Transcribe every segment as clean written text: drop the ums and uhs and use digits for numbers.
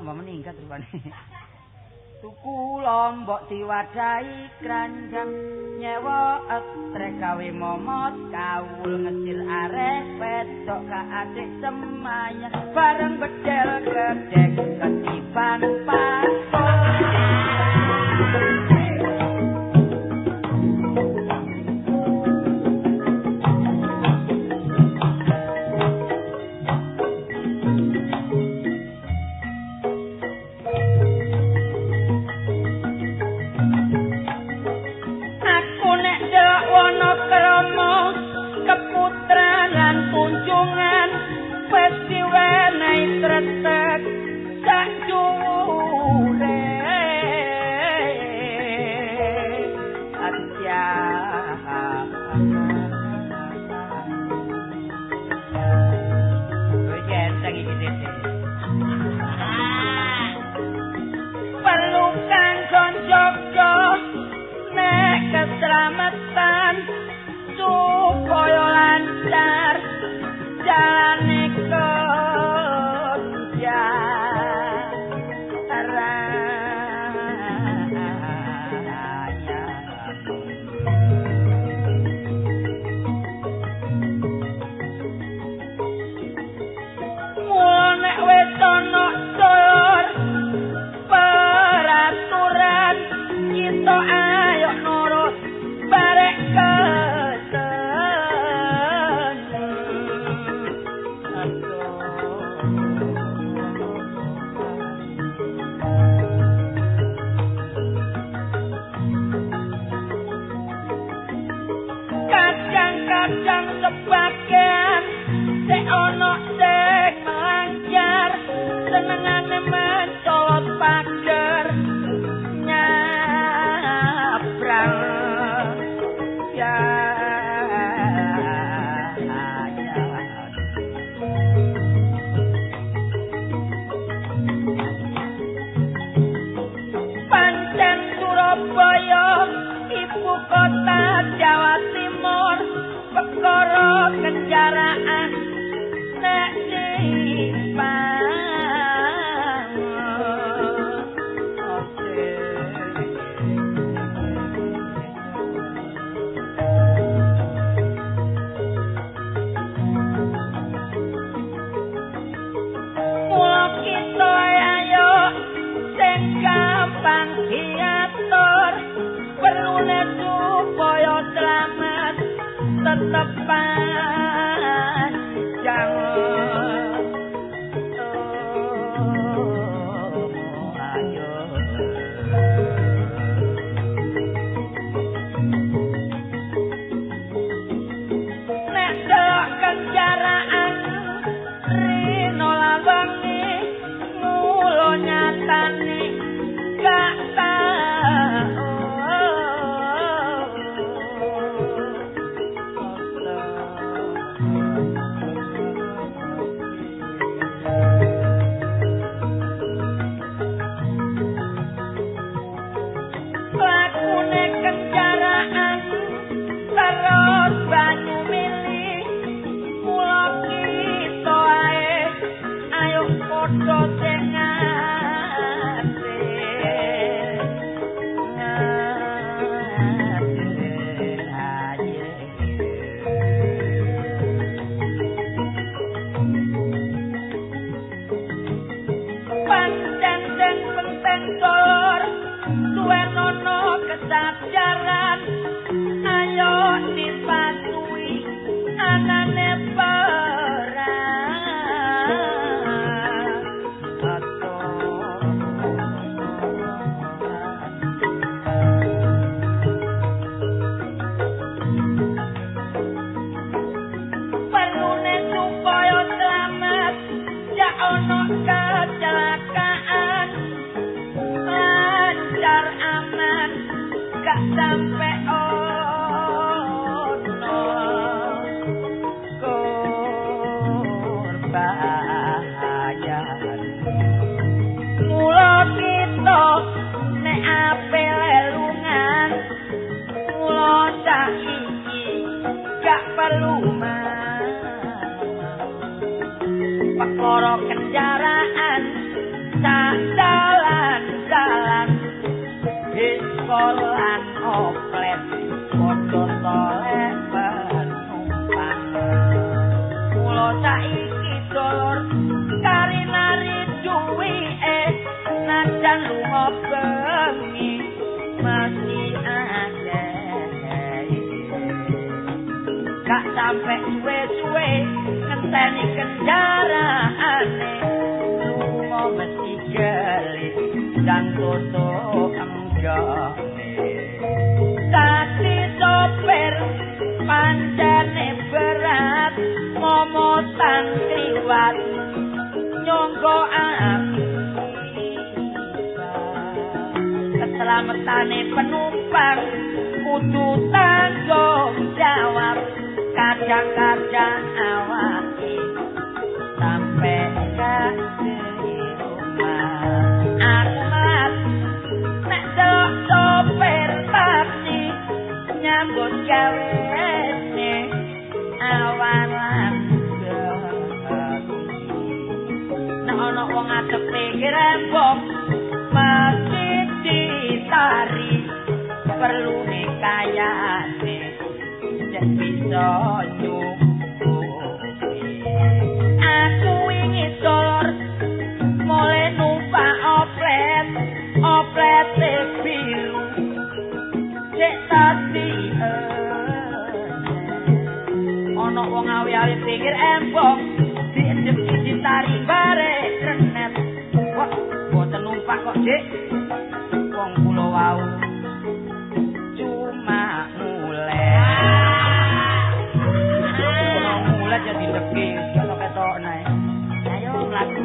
tambah meningkat rupane. Tuku lombok diwadahi kranjang nyewa estrek gawe momot kawul ngecil arek wedok ka adik semaya bareng bedel gedek ketiban pasol. Kunjungan wis diwenehi tretek sak jure atya genteng iki dite perlu kanggon jaga nek keselamatan supaya lancar jalane kerja raya nek wis ana dulur peraturan kita ayo nurut barek kadang sebagian sing ana sing lancar senengane mencolot pager nyabrang ya pancen Surabaya ibu kota Jawa Timur perkara kendaraan nek simpang mula kita ayo sing gampang diatur perlune supaya selamat tetep panjang ayo nek delok kendaraan rino lawangi mulo nyatane gak tau lakune kendaraan terus banyu milih mula kita ayo padha sing pancen sing penting dulur suwenono kesadaran ayo dipatuhi anane perlune supaya selamat ya ono kecelakaan lancar aman gak sampai lan oplet padha tolek penumpang mula saiki dolor karinari duwike najan lunga bengi mesti ada gak sampe suwe-suwe ngenteni kendaraane lunga mesti gelis dan tutuk enggone kaki sopir pancene berat momotan kliwat nyongko keselamatane penumpang kudu tanggung jawab kadang-kadang awake sampai ke rumah amat nek sopir taksi nyambut gawene awan lan nek ana wong adep pikir embong mesti ditari perlu kayane nek bisa aku ingin dolor mulai numpak oplet biru cek tadi ana wong awi-awi pikir embong diedep ditari bare renet kok boten numpak kok Dik wong kula wau cuma mulai jadi legi ketok-ketok naik ayo mlaku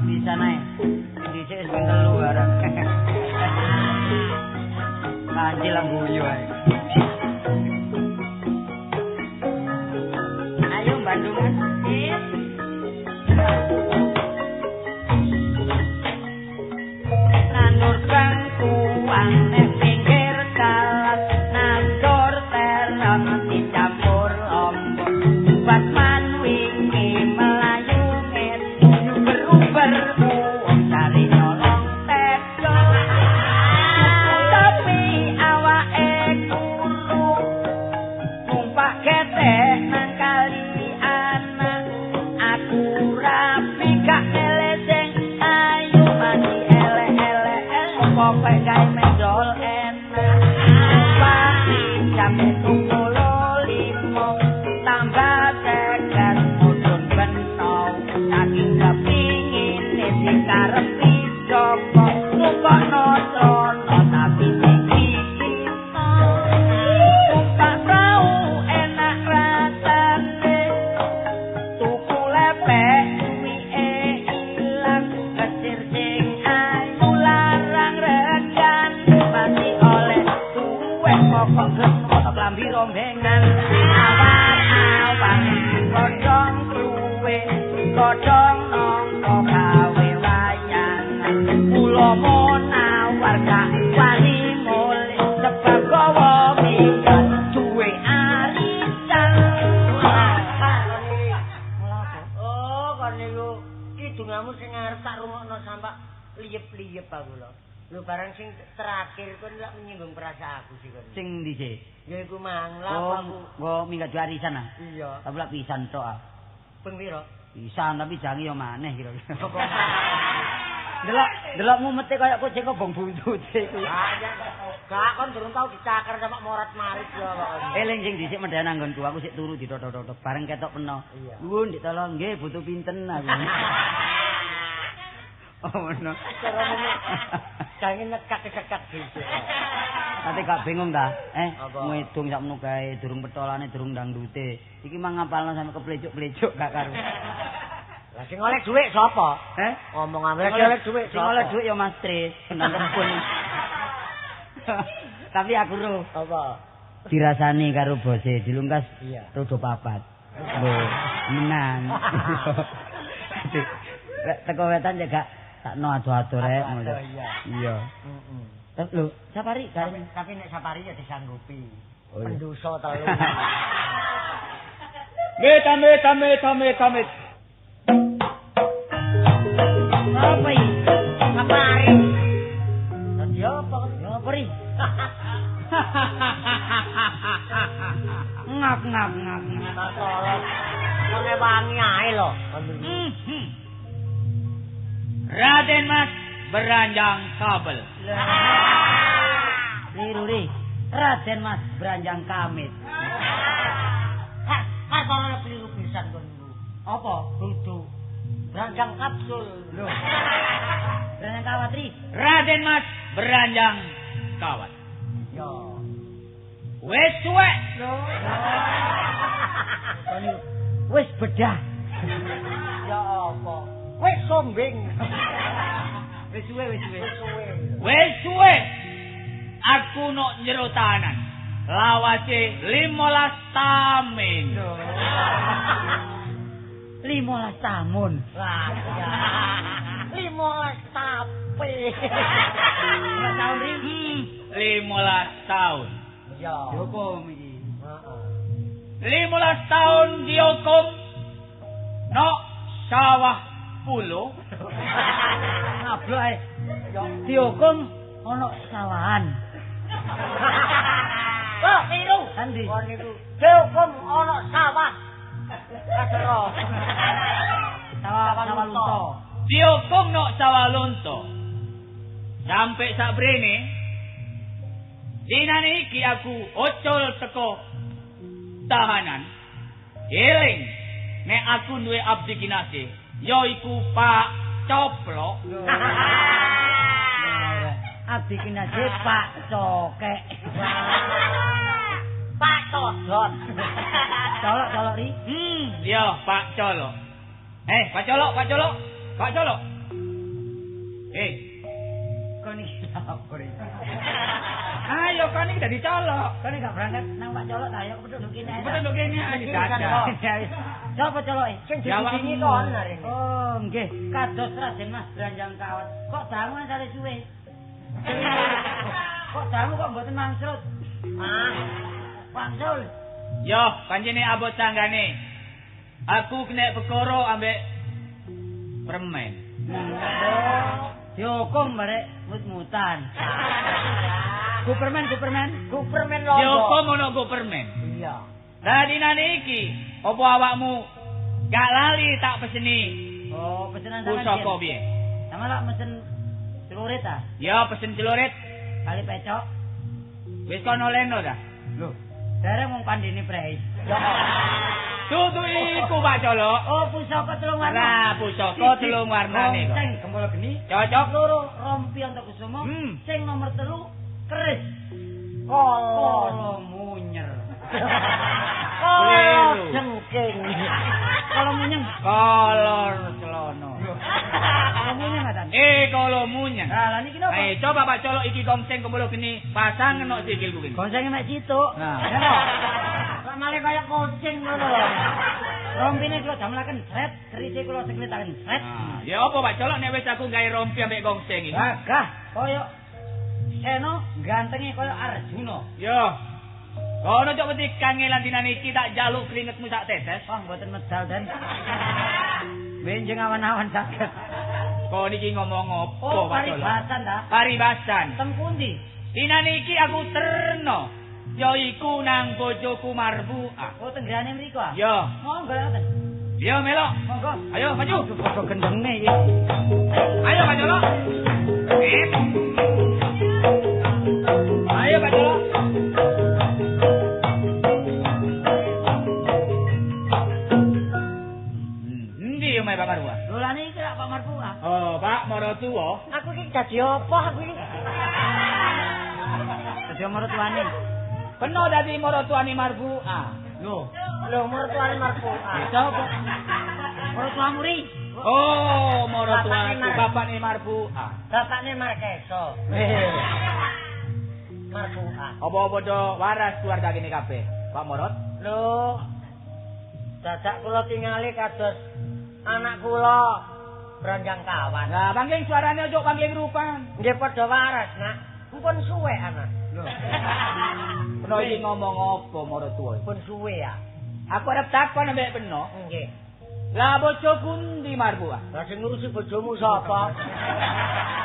bisa naik di sini sebentar lu barang kanji lah guyu ayo Bandungan nandur bangkuan nek pinggir kalas nandur terang dicampur ombak buat manwingi melayu ngetu beruber uang cari nyolong teko tapi awake kuru numpak ketek nang kali anak aku rapi gak ngeleseng ayu mati pokoknya gawe mendol enak pasti jam 7:05 tambah tegas mudun bentong saking kepingin dikarepi joko numpak notrono tapi sikit numpak perahu enak rasane tuku lepek duwike ilang kesir sing ayu larang regan mati oleh tuwe pokok foto klambi rombengan awar-awar godhong kluwe godhong nongko gawe wayangan kula monawar gak wani mulih sebab gawa minggat duwe arisan oh kon niku kidunganmu sing arep tak rungokno sampak liyep-liyep aku lho. Lho barang sing terakhir kon lak menyinggung perasaan aku sih kon. Sing ndi sih? Ya iku mang lha aku. Nggo minggat arisan ah. Iya. Tapi lak pisan tok ah. Ping pira? Pisan tapi jangi yo maneh kira-kira. Delok mumete kaya kucing kobong buntute iku. Gak kon durung tau dicakar sama morat-marit yo kok. Eling sing dhisik mendhan anggonku aku sik turu ditotok-totok bareng ketok peno. Nuwun Dik tolong nggih butuh pinten aku. Oh no. Carane jange nekak-nekak dhisik. Ate gak bingung ta? Ngedung sak menu kae durung petolane durung dangdute. Iki mang ngapalno sampe keplecuk-plecuk gak karo. Lah sing oleh dhuwit sapa? Ngomong ambek oleh dhuwit. Sing oleh dhuwit ya Mas Tris, penantepun. Tapi aku ro. Apa? Dirasani karo bose dilungkas rodo papat. Lho, menang. Teko wetan ya gak sakno ado-ado rek ngono. Iya. Terus lho, Sapari tapi nek Sapari ya disanggupi. Pendosa telu. Amit. Apa iki? Kapari. Dadi apa? Apa iki? Ngap. Tolong. Kene wangi ae lho. Raden Mas beranjang kabel. Liru. Raden Mas beranjang kamit. Karena keliru pisan kon niku. Apa? Dudu. Beranjang kapsul. Lho. Beranjang kawat ri. Raden Mas beranjang kawat. Yo. Wis suwe. Lho. Wis bedah. Ya apa? Wis sombing. Wis suwe. Wis suwe. Aku nok njero tahanan. Lawase 15 tamen. 15 tamun. Lah, 15 tape. Berapa tahun ri? 15 tahun. Ya. Dihukum iki. Heeh. 15 tahun dihukum nok sawah pulo. Ngablok ae. Dihukum ana sawahan. Kok keliru? Endi? Oh niku. Dihukum ana sawah. Kadero. Sawah lunto. Dihukum nok sawah lunto. Sampai sabrene dinane iki aku ocol teko tahanan. Eling nek aku duwe abdi kinasih yaiku Pak Coplok. Abdi kinasih Pak Cokek. Pak Codot. Colok ri. Yo Pak Colok. Pak Colok. Kon iki apa ri? Ayo kon iki dadi colok. Kon gak berangkat nang Pak Colok ta ayo penduduk kene. Penduduk kene aja dadak. Sapa coloke? Sing dibingi kon arene. Oh, nggih. Kados Raden Mas beranjang kawat. Kok dangu sare suwe? Kok dangu kok mboten mangsrut? Pangsul. Yo, pancene abot tanggane. Aku kena perkara ambek permen. Dihukum barek mut-mutan. Gupermen lho. Dihukum ono gupermen. Iya. Lah dinane iki, apa awakmu gak lali tak peseni? Oh, pesenan sampean. Pusaka piye? Sama lak mesen celurit ta? Ya, pesen celurit. Kali pecok. Wis kono leno dah. Lho, dereng mung pandine prei. Dudu iku Pak Colok. Oh, pusaka telung warna. Lah, pusaka telung warnane kok. Sing gembala geni. Cocok Loro rompi Antakusuma. Sing nomor 3 keris. Kolo munyer. Kolo jengking. Kolo munyeng. Kolor celono. Kolo munyeng atan. Kolo munyeng. Lah niki napa? Coba Pak Colok iki gongseng kembalo geni pasang nok sikilku gini. Gongsenge mek situk. Nah. Kok malah kaya kucing ngono lho. Rompine kula damelaken sret, kerise kula sekletaken sret. Ya apa Pak Colok nek wis aku gawe rompi ambek gongseng iki. Gagah, kaya Seno gantenge kaya Arjuna. Yo. Kono cok mesti kangelan dinane iki tak jaluk keringetmu sak tetes. Wah, mboten medal dan. Benjing awan-awan saged. Kok niki ngomong apa Oh, Pak Colok? paribasan ta? Paribasan. Teng pundi? Dinane iki aku terno. Yaiku nang bojoku Marbuah. Oh, tenggrane mriku ah. Yo. Monggo ngoten. Yo melok. Monggo. Ayo maju. Kok gendenge iki. Ayo Pak Colok. Ayo Pak Colok. Endi omahe Pak Marbuah? Dolane iki lak Pak Marbuah. Oh, Pak Marotuwa. Aku iki dadi apa aku iki? Dadi maratuane. Peno dadi marotuane Marbuah. Lho maratuane Marbuah. Sapa? Maratuamu ri. Oh, marotuaku bapakne Marbuah. Bapakne Markeso. Marbuah. Apa padha waras keluarga kene kabeh, Pak Morot? Lho. Dadak kula tingali kados anak kula beranjang kawan. Lah, pangling suarane ojo pangling rupan. Nggih padha waras, Nak. Mumpun suwe anak. Lho. Peno iki ngomong apa marotuwa? Pun suwe ya. Aku arep takon ambek Peno. Nggih. Lah bojoku ndi Marbuah? Lah sing ngurusi bojomu sapa?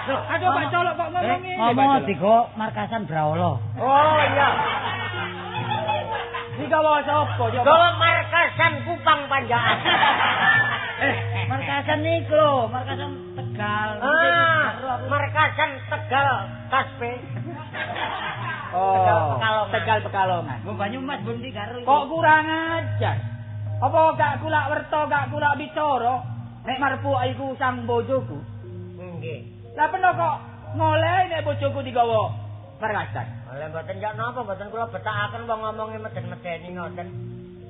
Aduh Pak Colok kok ngomong ngene. Ngomong digo markasan Braolo. Oh iya. Digawa sapa? Gawa markasan Kupang Panjaan. Markasan niku lho, markasan Tegal. Markasan Tegal Kaspe. Oh, Tegal Pekalongan. Mbok Banyumas Bundi karo. Kok kurang ajar. Apa gak kulak werto, gak kulak bicara? Nek Marbuah iku sang bojoku. Nggih. Lah Peno kok ngolehi nek bojoku digawa markasan. Lah mboten jak napa mboten kula betakaken wong ngomongi meden-medeni ngoten.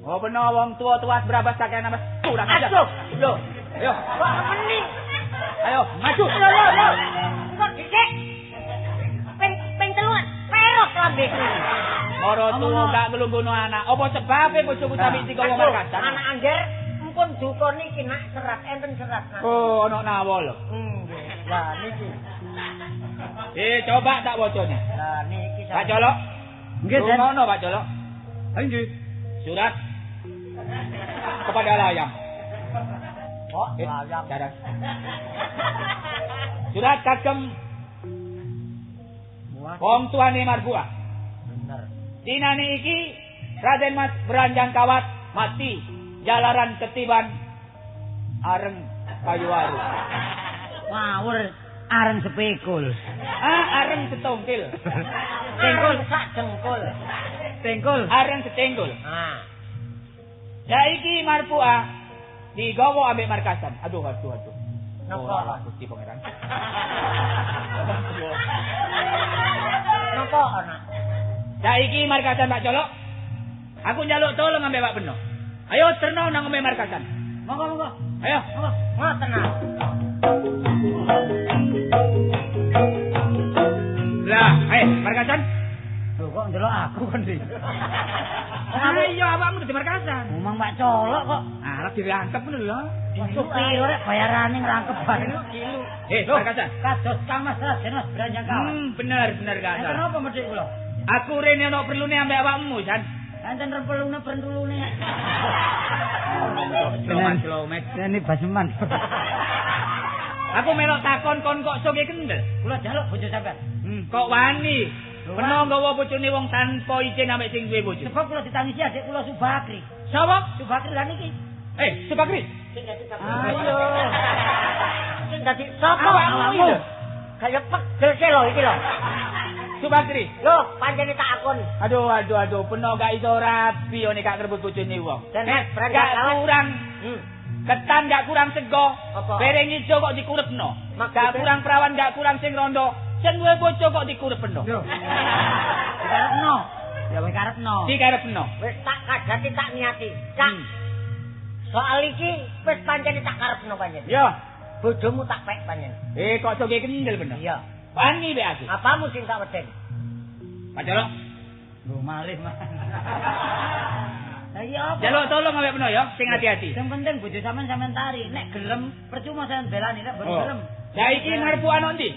Oh Peno wong tua-tua berabas kakean nama kurang ajar. Aduh, lho. Ayo, Kok meni? ayo maju. Lho. Kok dhisik? Ping teluan. Perot lambeku. Ora tuwa gak nglungguhno anak. Apa sebabe bojoku sampe digawa markasan? Anak angger empun duka niki nak serat enten serat. Oh, ana nawa lho. Nggih. Lah niki. Coba tak bocone. Lah niki Pak Colok. Nggih, Den. Ngono Pak Colok. Nggih. Surat kepada layang. Oh, layang. Dadah. Surat kagem wong tuane Marbuah. Bener. Dinane iki Raden Mas Beranjang Kawat mati jalaran ketiban areng kayu waru. Ngawur areng sepikul. Areng setongkil. Tengkul sak jengkul. Tengkul. Areng setenggul. Ah. Saiki Marbuah digawa ambek markasan. Aduh. Napa? Gusti Pangeran. Napa ana? Saiki markasan Pak Colok. Aku njaluk tolong ambek Pak Beno. Ayo terno nang ambek markasan. Monggo. Ayo. Ngoten ah. Lah, markasan. Lho kok ndelok aku kon iki. Iya, awakmu dadi markasan. Ngomong Pak Colok kok. Arep dirangkep ngono lho. Masuk piro rek bayarane ngrangkep bareng. Markasan. Kados Kamas Raden Mas Beranjang Kawat. Bener Kak. Enten apa medhik kula? Aku rene ana perlune ambek awakmu, San. Enten repelune pentulune. Slomet. Ini Basuman. Aku melok takon kon kok soge kendel. Kula jaluk bojo sampean. Kok wani? Peno nggawa bojone wong tanpa izin ambek sing duwe bojo. Sebab kula ditangisi adik kula Subakri. Sapa? Subakri lan iki. Subakri. Sing dadi Ayo. Sing dadi sapa? Awakmu. Kaya pegel lho iki lho. Subakri. Lho, pancene tak akon. Aduh, peno gak iso rabi nek gak ngrebut bojone wong. Dan Gak kurang. Ketan gak kurang sego. Apa? Bereng ijo kok dikurepno. Maksudnya? Gak kurang perawan, gak kurang sing rondo. Sing duwe bojo kok dikurepno. Dikarepno. Ya wis karepno. Dikarepno. Wis tak kadati tak niati. Cak. Soal iki wis pancene tak karepno pancen. Yo. Bojomu tak pek pancen. Kok soge kendel bener. Iya. Wani be aku. Apamu sing tak weden? Pak Colok. Lho malih Mas. Lah iya apa? Jaluk tolong ambek peno ya, sing hati-hati. Sing penting bojo sampean tari. Nek gelem percuma sampean belani nek boten gelem. Saiki Marbuah ana ndi?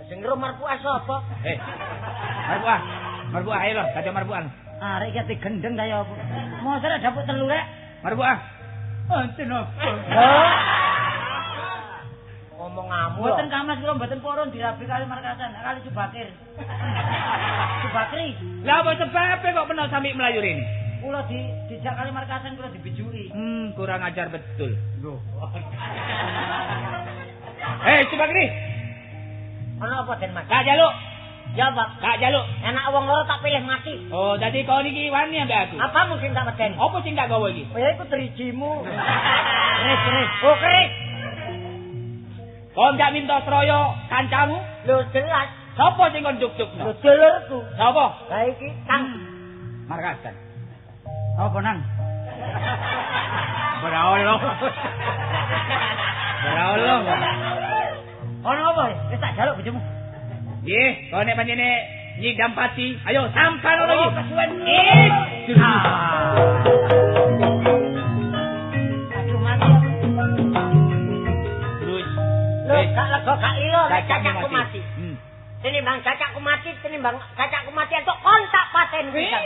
Sing ngro Marbuah sapa? Marbuah ayo lho, kada Marbuah. Arek iki gendeng kaya apa? Mosok dapuk telu rek. Marbuah. Anten apa? Ngomong ngamu. Mboten Kamas kula mboten purun dirabi kali markasan, kali Subakir. Subakri. Lah apa sebabe kok peno sampe melayu rene? Kula dijak kali markasan kula dibijuki. Kurang ajar betul. Lho. Subakri. Ana apa Den Mas? Kak jaluk. Ya, Pak. Kak jaluk. Enak wong loro tak pilih mati. Oh, dadi kau niki wani ambek aku. Apamu sing tak weden? Apa sing tak gawa iki? Oh, ya iku drijimu. Keris. Oh, keris. Kau enggak minta seroyo kancamu? Lho jelas. Sapa sing kon juk-jukno? Lho dulurku. Sapa? Lah iki Kang. Markasan. Apa nang? Berawolo. Ono apa? Wis tak jaluk bojomu. Nggih, kau nek panjene nyidam pati, ayo sampan ono iki. Kesuwen. Aduh mati. Terus. Lho gak lega gak lilo Cacakku mati. Tinimbang cacakku mati, tinimbang cacakku mati entuk kontak paten pisan.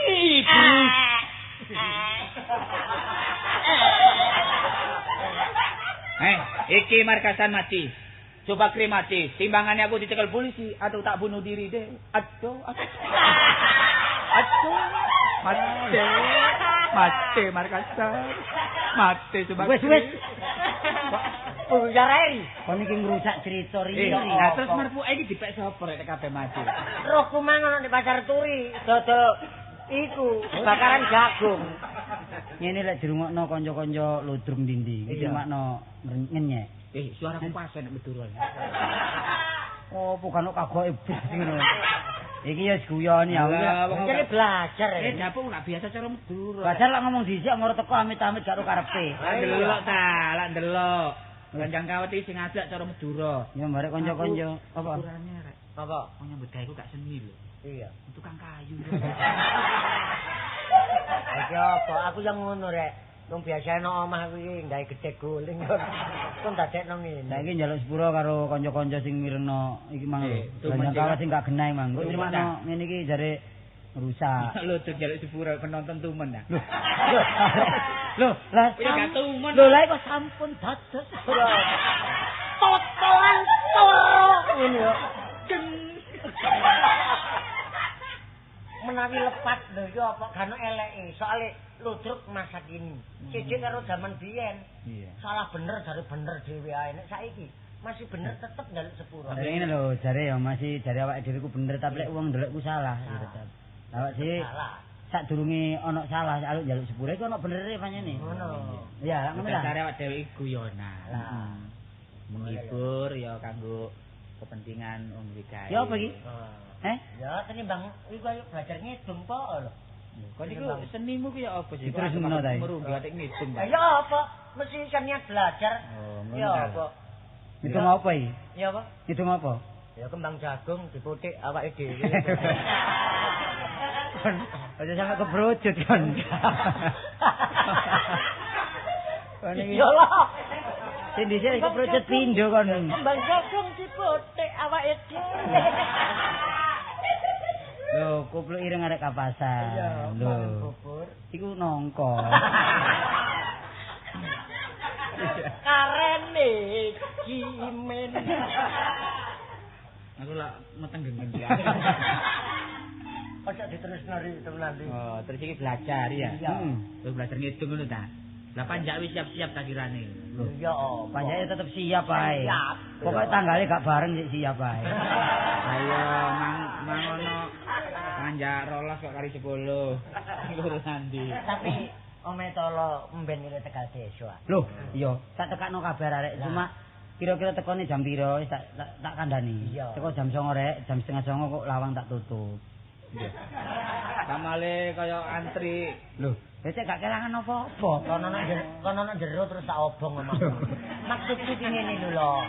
Iki markasan mati. Coba kremasi, timbangannya aku dicekel polisi atau tak bunuh diri deh. Aduh. Mati markasan. Mati coba. Wes. Ujareri. Kon iki ngrusak cerita ri. Lah terus merpu iki dipek sapa rek kabeh mati. Rohku mangan di pasar turi, dodol iku bakaran jagung. Ngene lek dirungokno kanca-kanca ludrung dindi, iki makno ngenyek. Suaraku pas nek meduran. Oh, bukan kok kagoke blas ngono. Iki ya guyon ya. Jadi belajar. Dapuk nak biasa cara medur. Belajar lak ngomong dhisik ngoro teko amit-amit karo karepe. Delok ta, lak delok. Kanjang kawet iki sing ngajak cara Madura. Ya barek kanca-kanca apa? Ukurane rek. Apa? Wong nyambut gawe ku gak seni lho. Iya. Tukang kayu. Iki apa? Aku yang ngono rek. Wong biasane nang omah kuwi gawe gedhe guling. Kon dadekno ngene. Lah iki njaluk sepuro karo kanca-kanca sing mirengno iki mang lho. Kanca kawat sing gak genah mang. Kok terima ngene iki jare rusak. Lho njaluk sepuro penonton tumen ta. Loh, lah gak tumen. Lho lah kok sampun dados. Totolan toro ngene yo. Menawi lepat lho yo apa gano eleke. Soale ludruk masa kini. Siji karo zaman biyen. Iya. Salah bener jare bener dhewe ae. Nek saiki masih bener tetep njaluk sepuro. Ngene lho, jare ya masih jare awake dhewe ku bener tapi lek wong ndelokku salah tetep. Awak dhewe sadurunge ana salah njaluk sepuro iku ana benere pancene. Ngono. Iya, ngono ta. Jare awake dhewe iku guyonan. Lah. Menghibur ya kanggo kepentingan wong iki. Ya apa iki? Ya tenimbang iku ayo belajar ngidung po lho. Kok iku senimu ki ya apa sih? Terus ngono ta. Merunggu atik ngitung. Ya apa? Mesti niat belajar. Oh, ngono. Ya apa? Itu apa iki? Ya apa? Itu apa? Ya kembang jagung diputik awake dhewe. Kon aja sampe kebrojot kon. Kon iki. Ya lah. Sing dhisik kebrojot pindho kon. Kembang jagung diputik awake dhewe. Lho, kupluk ireng arek kapasan. Iya, Lho. Iku nongko. Karene kimen. Aku lak meteng gengen ya. Ojo diterusno ri temenan ri. Oh, terus iki belajar ya. Iya. Terus belajar ngitung ngono ta. Lah panjak wis siap-siap tak kirane. Ya apa? Panjake tetep siap ae. Siap. Pokoke tanggale gak bareng sik siap ae. Ayo mang ono panjak 12 kok kali 10. Lurus ndi. Tapi omahe tolo mben ile Tegal Desa. Loh, iya, tak tekakno kabar arek cuma kira-kira tekone jam piro wis tak kandhani. Iya. Teko jam 09.00 rek, jam 08.30 kok lawang tak tutup. Kamale kaya antri. Loh, cek gak kelangan apa-apa. Kono nang jero terus tak obong omah. Maksudku ki ngene lho lho.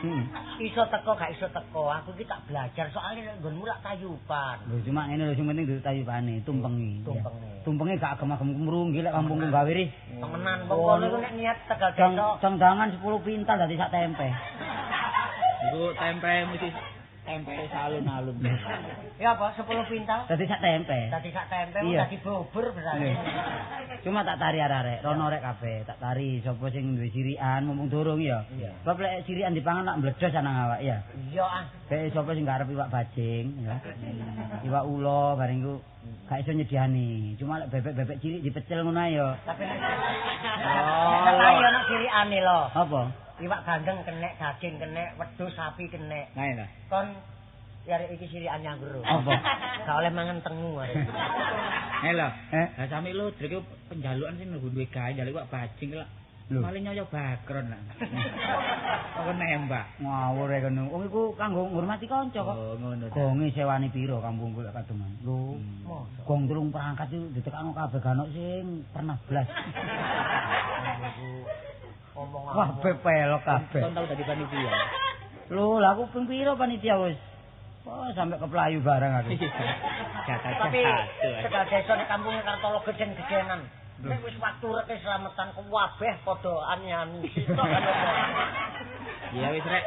Iso teko gak iso teko, aku ki tak belajar soalnya nggonmu lak tayuban. Lho cuma ngene lho sing penting dudu tayubane, tumpengi. Tumpenge. Tumpenge gak agem-agem kumrunggi lek kampungku gawe ri. Temenan wong kono iku nek niat Tegal Desa. Cangdangan 10 pintal dadi sak tempe. Iku tempe mesti tempe salun-alun. Ya apa 10 pintal? Dadi sak tempe. Dadi sak tempe Iya. dadi bubur berarti. Cuma tak tari arek, rono rek kabeh, tak tari sapa sing duwe sirikan mumpung durung ya. Iya. Sebab lek sirikan dipangan nak mbledos nang awak ya. Iya ah. Kayak sapa sing gak arep iwak bajing ya. Iwak ulo bareng iku gak iso nyediani. Cuma lek bebek-bebek cilik dipecel ngono ae ya. Tapi ayo nek sirikane lho. Apa? Iwak gandeng kenek, daging kenek, wedhus sapi kenek. Nah, nah. Kon arek iki sirikan nyanggur. Apa? Gak oleh mangan tengu arek. Lho. Lah sami lu drek penjalukan sing duwe gawe njaluk wak bajing lah. Lho. Maling nyoyo bakron lah. Apa nembak? Ngawur e kono. Wong iku kanggo ngurmati kanca kok. Oh, ngono ta. Gonge sewani piro kampungku lek kademan. Lho, Mosok. gong telung perangkat itu ditekakno kabeh ganok sing pernah blas. Ngomong Kabeh pelok kabeh. Kon tau dadi panitia. Lho, lah aku ping piro panitia wis. Oh, sampai ke Pelayu bareng aku. Tapi Tegal Desa nek kampunge Kartolo geden-gedenan. Nek wis waktu rek slametan kabeh padha ani-ani. Ya wis rek.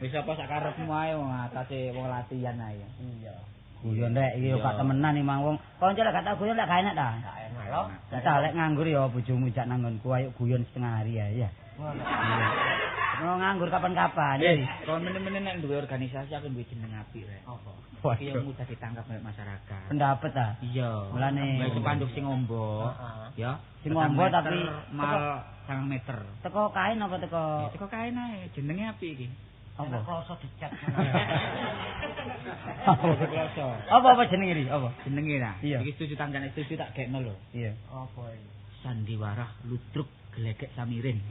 Wis apa sak karepmu ae wong atase wong latihan ae. Iya. Guyon rek iki yo gak temenan iki mang wong. Kanca lek gak tak guyon lek gak enak ta. Gak enak lho. Tak lek nganggur ya bojomu jak nang nggonku ayo guyon setengah hari ya. Ngono. Mau nganggur kapan-kapan. Kon meneh-meneh nek duwe organisasi aku duwe jeneng apik rek. Apa? Iki yo mudah ditangkap oleh masyarakat. Pendapat ta? Iya. Mulane bae sepanduk sing ombo. Ya. Sing ombo tapi mal 9 meter. Teko kain apa teko? Teko kain ae, jenenge apik iki. Apa? Kloso dicat. Apa jenenge iki? Apa? Jenenge ta. Iya. Iki setuju tanggane setuju tak gekno lho. Iya. Apa iki? Sandiwarah ludruk glegek samirin.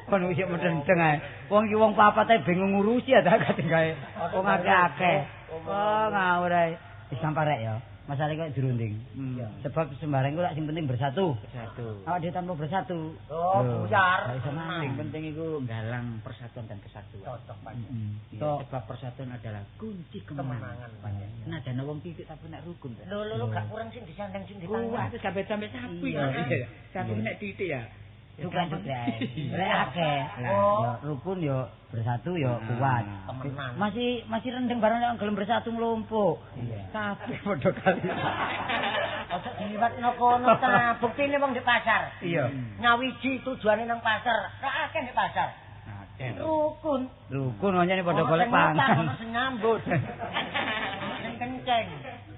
Kon wis medendeng ae. Wong iki wong papat ae bingung ngurusi ada kadang gawe. Wong akeh-akeh. Oh ngawur ae. Wis samparek ya. Masalah kok dirunding. Sebab sembarang ku lak sing penting bersatu. Bersatu. Awak dhewe tanpa bersatu. Oh, buyar. Sing penting iku nggalang persatuan dan kesatuan. Cocok banget. Sebab persatuan adalah kunci kemenangan. Nah, dan wong titik tapi nek rukun. Lho gak kurang sing disandang sing ditangkap. Wah, wis sampe sapi. Sapi nek titik ya. Suka-suka. Lek akeh. Lah rukun yo bersatu yo kuat. Temenan. Masih rendeng barang nek gelem bersatu nglumpuk. Kabeh padha kali. Ojo diliwatno kono ta, buktine wong di pasar. Iya. Nyawiji tujuane nang pasar. Ra akeh di pasar. Rukun. Rukun pancene padha golek pangan. Ono sing nyambut. Sing kenceng.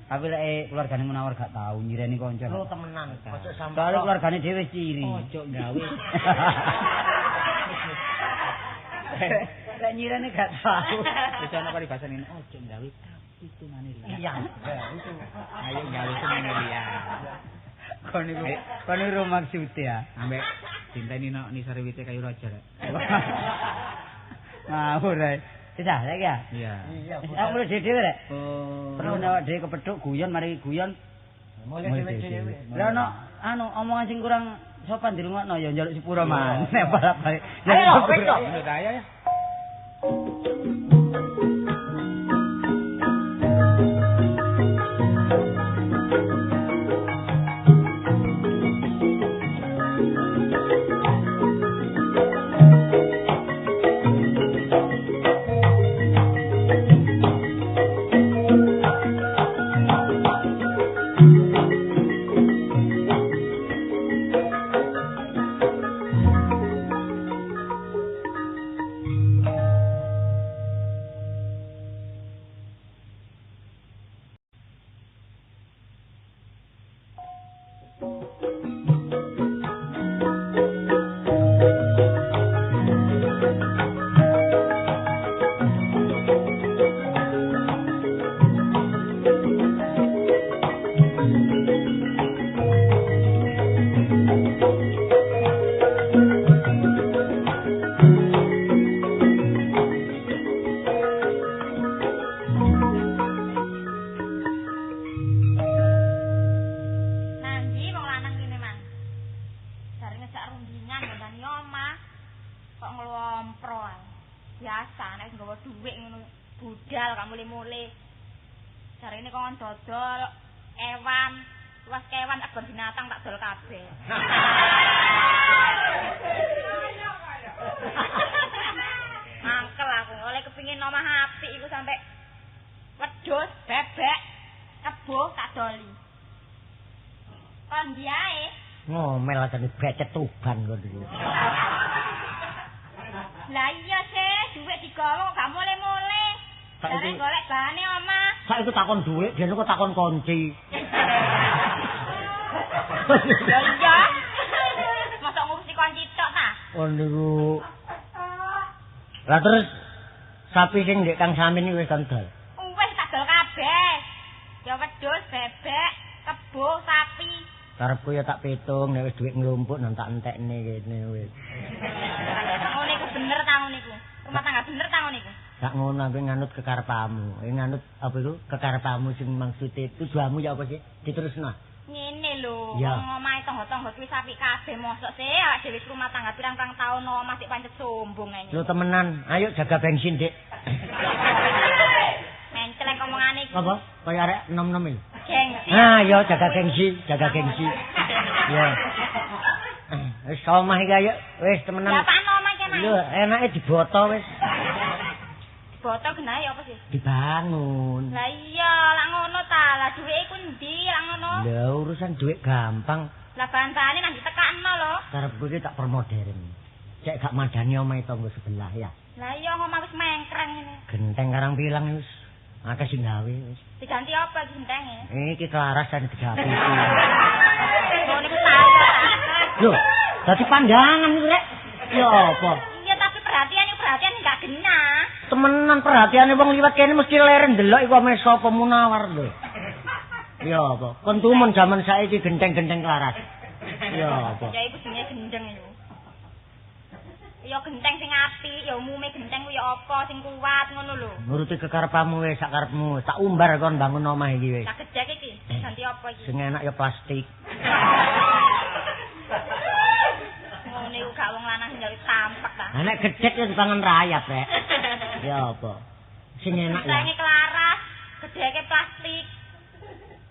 Tapi lek keluargane Munawar gak tau nyireni kanca. Lho temenan. Ojo sampe. Soale keluargane dhewe ciri. Ojo gawe. Lek nyireni gak tau. Wis ana paribasane ojo gawe kapitungane liya. Iya, itu. Ayo gawe semene liya. Kon niku maksud ya. Ambek dinteni nok nisare wite kayu raja rek. Ngawur ae. Sudah, lek ya? Iya. Aku mulai dhewe rek. Oh. Perlu awak dhewe kepethuk guyon mari guyon. Mulai dhewe. Lah ono omongan sing kurang sopan dirungokno ya njaluk sepura maneh balik. Ayo, besok. Menurut saya ya. dodol kewan, luas kewan tak binatang tak dol kabeh. Mangkel aku oleh kepingin omah apik iku sampe wedhus, bebek, kebo tak doli. Kon diae ngomel ajane becet tuban kok iki. Lah iya sih, dhuwit digawa kok gak mule-mule. Saiki golek bahane omah. Saiki takon dhuwit, dene kok takon kunci. Ya iya. Mosok ngurusi kunci tok ta? Oh niku. Lah terus sapi sing ndek Kang Samin wis kendal. Wis tak dol kabeh. Ya wedhus, bebek, kebo, sapi. Karepku ya tak pitung nek wis dhuwit nglumpuk nang tak entekne kene wis. Ngono iku bener ta ngono iku. Rumah tangga bener ta ngono iku. Sak ngono aku nganut kekarepmu. Nganut apa iku? Kekarepmu sing maksude tujuanmu ya apa sih? Diterusno. Ngene lho, Ya. wong omahe tangga-tangga kuwi sapi kabeh mosok sih awak dhewe rumah tangga pirang-pirang taun omah sik pancet sombong ae. Lu temenan, ayo jaga bensin, Dik. Menceleng omongane iki. Apa? Kaya arek nom-nom iki. Gengsi. Ah, yo jaga gengsi, jaga gengsi. Ya. Wis omah iki ayo, wis temenan. Ya apa omah iki Mas? Lho, enake diboto wis. Botol genahe apa sih? Dibangun. Lah iya, lak ngono ta. Lah dhuwite iku ndi lak ngono? Lah urusan duit gampang. Lah bahan-bahane nang ditekakno lho. Karepku iki tak permodern. cek gak madani omahe tangga sebelah ya. Lah iya ngomong wis mengkreng ini. Genteng karang pilang wis akeh sing gawe wis. Diganti apa iki gentenge? Iki kelaras dan diganti. Oh niku saya ta. Lho, dadi pandangan iki rek. Ya apa? Iya tapi perhatian enggak genah. Temenan perhatiane wong liwat kene mesti leren ndelok iku ame sapa Munawar lho. Ya apa? Kon tumen jaman saiki genteng-genteng kelaras. Ya apa? Ya iku jenenge gendeng iku. Ya genteng sing apik, ya umume genteng ku ya apa sing kuat ngono lho. Nuruti kekarepmu wis sak karepmu. Tak umbar kon bangun omah iki wis. Tak gejek iki. Ganti apa iki? Sing enak ya plastik. Ngene ku gak wong lanang njaluk tampak ta. Lah nek gedhek ya dipangan rayap rek. Ya apa? Sing enak ya. Gentenge kelaras, gedheke plastik.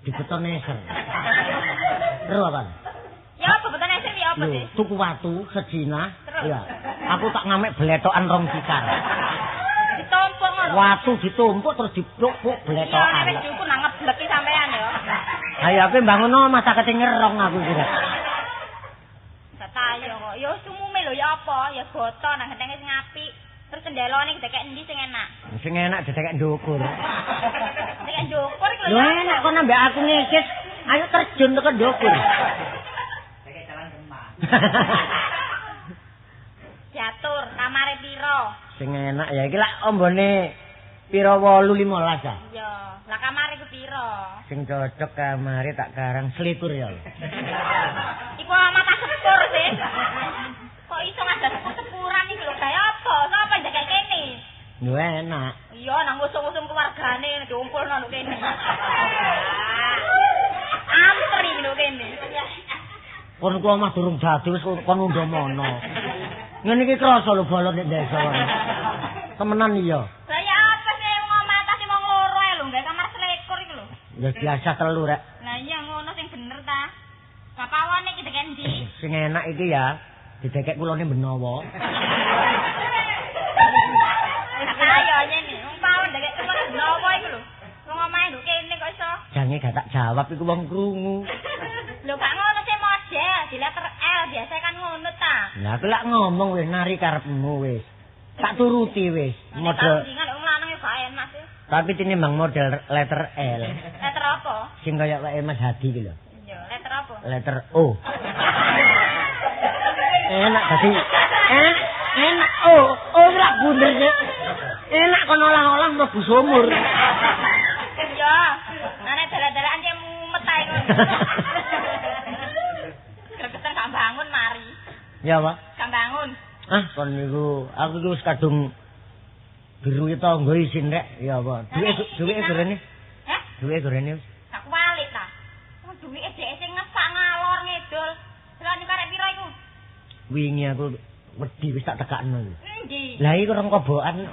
Dibeton neser. Ero apa? Ya apa beton esem ya apa sih? Tuku watu sejina. Terus? Ya. Aku tak ngamek bletokan rong cikar. Ditumpuk ngono. Watu ditumpuk terus dipluk-pluk Ya bletokan. nek cukup nang ngebleki sampean ya. Ayo aku bangun omah tak kete ngerong aku kira. Gak tayo kok. Ya sumume lho ya apa? Ya boto nang gentenge sing apik. Terus cendelone gedhek endi sing enak? Sing enak dedek ndukur. Nek ndukur iku Lho enak kok nambah aku ngekis. Ayo terjun ke ndukur. Diatur kamare piro? Sing enak ya iki lak ombone pira 8 15 ah. Iya, lah kamare ku piro? Sing cocok kamare tak karang selikur ya. Iku mata sepur sih. Kok iso ngajar sepur-sepuran iki lho gawe apa? Sapa jaga kene? Lho enak. Iya, nang usung-usung keluargane dikumpulno lho kene. Antri lho kene. Kon ku omah durung dadi wis kon undha mono. Ngene iki krasa lho bolon nek desa. Temenan iya. Lah ya apa sih wong mata sing wong loro ae lho, gawe kamar selikur iki lho. Ya biasa telu rek. Lah iya ngono sing bener ta. Bapawane iki deken ndi? Sing enak iki ya didekek kulone Benowo. Ayo nyene, wong pawon deket kulone Benowo iku lho. Wong omahe lho kene kok iso. Jange gak tak jawab iku wong krungu. Lho gak ngono sih model, di letter L biasa kan ngono ta. Lah aku lak ngomong wis nari karepmu wis. Tak turuti wis. Model Tandingan wong lanang yo gak enak sih. tapi tinimbang model letter L. Letter apa? Sing kaya wae Mas Hadi iki lho. Iya, letter apa? Letter O. Enak tadi. Enak. Oh ora bunder sih. Enak kon olah-olah mlebu sumur. Iya. Nek dalan-dalan dia mumet ae kok. Gregetan gak bangun mari. Ya, Pak. Gak bangun. Ah, kon niku aku iki wis kadung biru tangga isin rek. Ya, Pak. Duwe gorene. Hah? Duwe gorene wis. Gak kualik ta. Wong duwike dhek sing ngesak ngalor ngidul. Delani karek piro iku? Wingi aku wedi wis tak tekakno. Endi? Lah iki rong kobokan.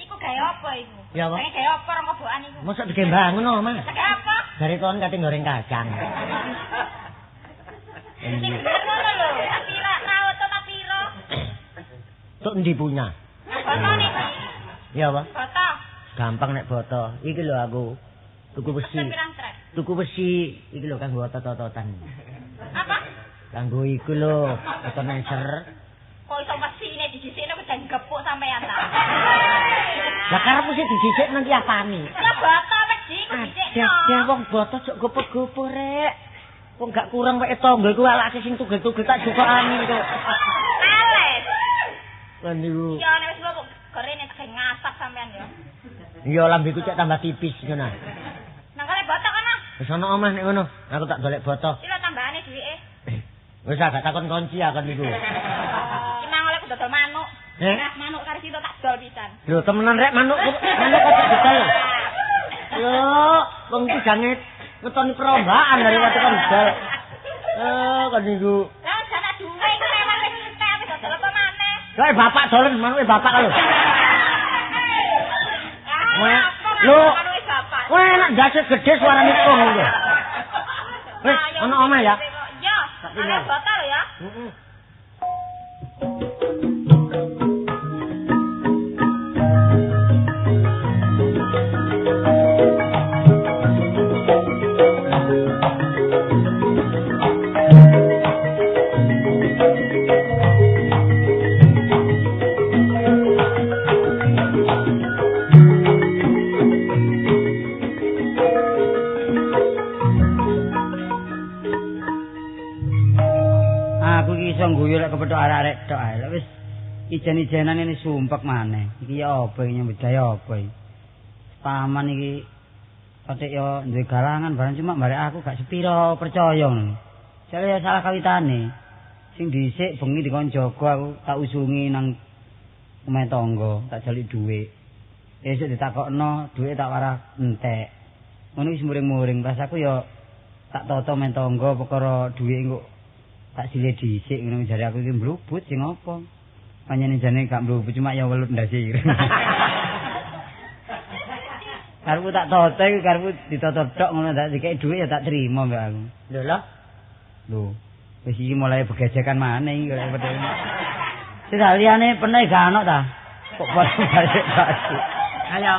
Iku gawe apa iku? Ya, Pak. Gawe apa rong kobokan iku? Mosok digembangun no, Mas. Gawe apa? Dari kon kate goreng kacang. Sing bener ngono lho. Tak piro rawet to tak piro? Tuk ndi punya? Boto niki. Ya, Pak. Boto. Gampang nek boto. Iki lho aku tuku besi. Pirang trek. Tuku besi iki lho kanggo otot-ototan. Apa? Kanggo iku lho, otot neser. Kok iso mesine dijisikno kejan gepuk sampean ta? Lah karepmu sih dijijik nanti apane? Ya boto wedi iku dijisikno. Dek wong boto jok gopo-gopo rek. Wong gak kurang wae tangga iku alake sing tugel-tugel tak jukokane kok. Ales. Lan niku. Ya nek wis kok gorene tak ngasak sampean ya. Iya lambeku cek tambah tipis ngono. Nang kale boto kono. Wis ana omah nek ngono. Aku tak golek boto. Piro tambahane duwike? Wis gak takon kunci akon niku. Ki mang oleh dodol manuk. Nah, manuk karo sito tak dol pisan. Lho temenan rek manuk kok didol. Yo, wong iki jange ngetoni perlombaan dari waktu kan didol. Kan niku. Lah jane duwe iki lewat wis entek wis dodol apa maneh. Lah bapak dolen manuke bapak lho. Lho. Manuke bapak. Wah enak dase gede suarane kok ngono. Wis ana omah ya. Iya, ana boto lho ya. Heeh. Aku iki iso guyu lek kepethuk arek-arek tok ae. Lek wis ijen-ijenan ini sumpek maneh. Iki ya apa iki nyambut gawe apa iki? Paman iki patik yo duwe galangan barang cuma barek aku gak sepiro percaya ngono. Jare ya salah kawitane. Sing dhisik bengi dikon jaga aku tak usungi nang omahe tangga, tak jalik dhuwit. Esuk ditakokno, dhuwit tak warah entek. Ngono wis muring-muring pas aku yo tak tata men tangga perkara dhuwit engko tak sile dhisik ngono jare aku iki mlubut sing apa. Panjenengan jane gak mlubut cuma ya welut ndase. Karepku tak tata iki karepku ditata tok ngono tak dikek dhuwit ya tak trima mbak aku. Lho lho. Lho, wis iki mulai begejekan maneh iki kaya pedhe. Sing liyane peneh gak ono ta? Kok balik balik. Ayo.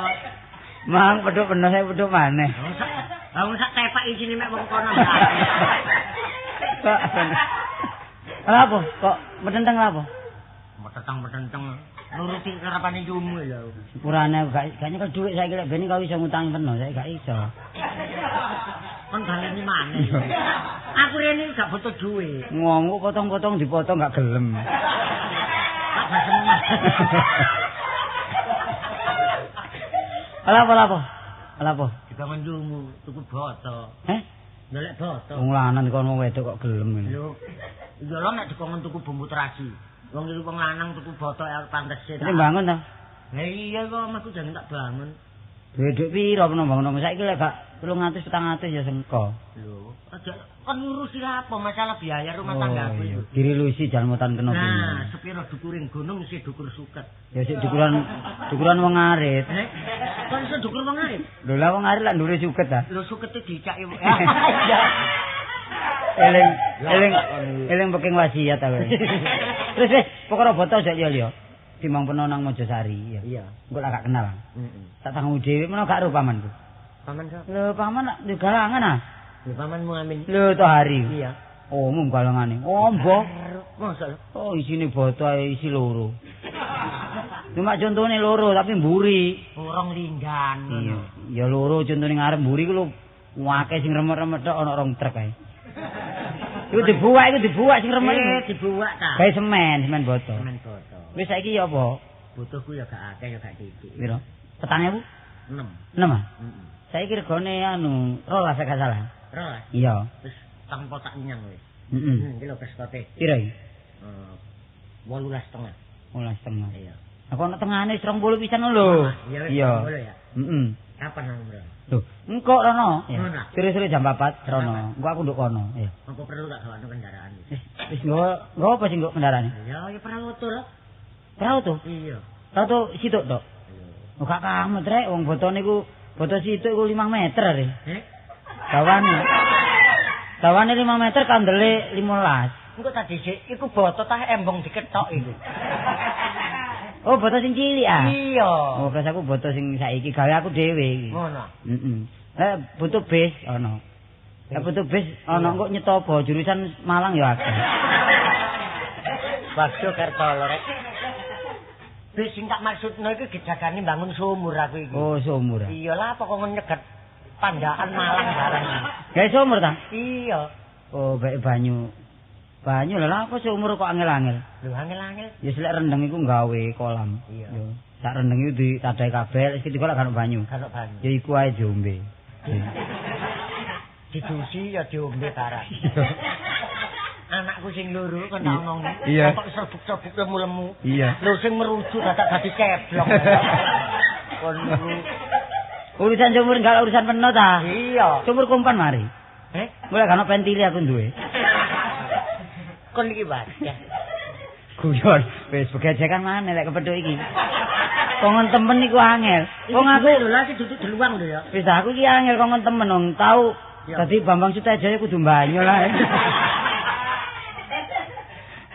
Mang pedhuk penuh saya pedhuk maneh. Wong sak tepak isine mek wong kono. Apa? Kok metenteng apa? Metenteng nuruti karepane jumu lho. Sepurane gak nyekel dhuwit saiki lek ben kau iso ngutangi penuh, saiki gak iso. Kon baleni maneh. Aku rene gak butuh dhuwit. Ngomong potong-potong dipotong gak gelem. Tak basen. Apa? Dibangun jumu tuku boto. Ndolek boto. Wong lanang kono wedok kok gelem. Lho. Iya lho nek dikongen tuku bumbu terasi. Wong iki wong lanang tuku boto pantes e. Ini bangun ta? Lah iya kok omahku jane tak bangun. Dhuwit piro bangun saiki lek gak 300 400 ya sengko. Lho, aja kon ngurusi apa masalah biaya rumah tangga aku. Dirilusi jalmutan kena piye. Nah, sepiro dukuring gunung isih dukur suket. Ya sik dukuran wong arit. Kon iso dukur wong arit? Lho lah wong arit lak ndure suket ta. Lho sukete dicaki. Eling peking wasiat ta kowe. Terus pokoknya boto aja ya liya. Timbang peno nang Mojosari ya. Iya. Engko lak gak kenal. Heeh. Tak tanggung dhewe menawa gak ro pamanku. Paman kok. Lho paman lak ndek galangan ah. Lho pamanmu amin. Lho to hari. Iya. Oh mung galangane. Oh mbok. Mosok. Oh isine boto ae isi loro. Cuma contone loro tapi mburi. Urung linggan. Iya. Ya loro contone ngarep mburi ku lho akeh sing remet-remet tok ana rong truk ae. Iku dibuak sing remet iku. Dibuak ta. Gawe semen boto. Semen boto. Wis saiki ya apa? Butuhku ya gak akeh ya gak titik. Piro? 4.000? 6. 6 ah? Heeh. Saiki regane anu 12 gak salah. 12. Iya. Wis tanpa tak nyang wis. Heeh. Iki lho keskote. Piro iki? 18,5. 18,5. Iya. Aku ana tengane 20 pisan lho. Iya. Ya. Heeh. Kapan nang Bro? Lho, engko rono. Rono. Sore-sore jam 4 rono. Engko aku nduk kono. Iya. Apa perlu tak gawano kendaraan? Wis nggo apa sing nggo kendaraane? Ya perahu tuh. Perahu tuh. Iya. Perahu tuh situk tok. Oh gak kamet rek wong botone iku boto situk iku 5 meter are. Dawane 5 meter kandele 15. Engko tadi sik iku boto tah embong diketok iku. Oh boto sing cilik ah. Iya. Oh pas aku boto sing saiki gawe aku dhewe iki. Ngono. Heeh. Butuh bis ana. Butuh bis ana kok nyetopo jurusan Malang ya akeh. Bagyo Kertolo rek. Bis sing tak maksudno iki dijagani bangun sumur aku iki. Oh, sumur. Iya lah kok nyeget Pandaan Malang bareng. Gawe sumur ta? Iya. Oh, gawe banyu. Banyu lho apa sumur kok angel-angel? Lho angel-angel. Ya selek rendeng iku gawe kolam. Iya. Yo, sak rendeng iku ditadahi kabel, iki digolek kan banyu. Kalau banyu. Ya iku ae diombe. Didusi ya diombe barang. Anakku sing loro kan tak ngomong. Iya. Kok serbuk-serbuk lemu-lemu. Iya. Lho sing merujuk dadak dadi ceblok. Kon niku urusan sumur enggak urusan penuh ta? iya. Sumur kumpan mari. Mulai kan pentili aku duwe. Kon iki wae. Guyon, wis begejekan maneh lek kepethuk iki. Kongon temen iku angel. Wong aku lho lha duduk deluang lho ya. Wis aku iki angel kongon temen wong tau dadi Bambang Sutejaya kudu banyu lah.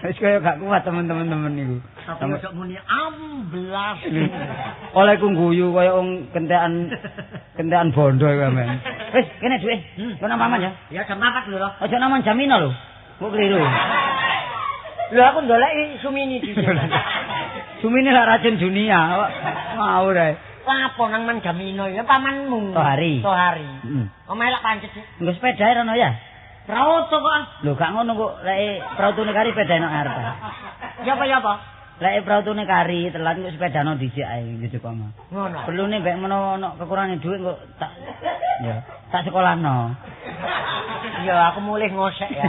Wis kaya gak kuat temen-temen niku. Tapi ojo muni amblas. Oleh ku guyu kaya wong kentekan bondo iku men. Wis kene duwe. Kono maman ya. Ya jam 4 lho. Aja naman jamino lho. Kok keliru. Lho aku ndoleki Sumini di. Sumini lah racun dunia. Ngawur ae. Lapo nang Mandamino ya pamanmu. Tohari. Heeh. Omahe lak pancet sih. Nggo sepeda rono ya? Prauto kok. Lho gak ngono kok lek prautune kari sepeda nang arep. Ya apa? Lek prautune kari telat kok sepeda nang dhisik ae gitu kok mah. Ngono. Perlune mbek menawa ono kekurangan dhuwit kok tak sekolahno. Ya aku mulih ngosek ya.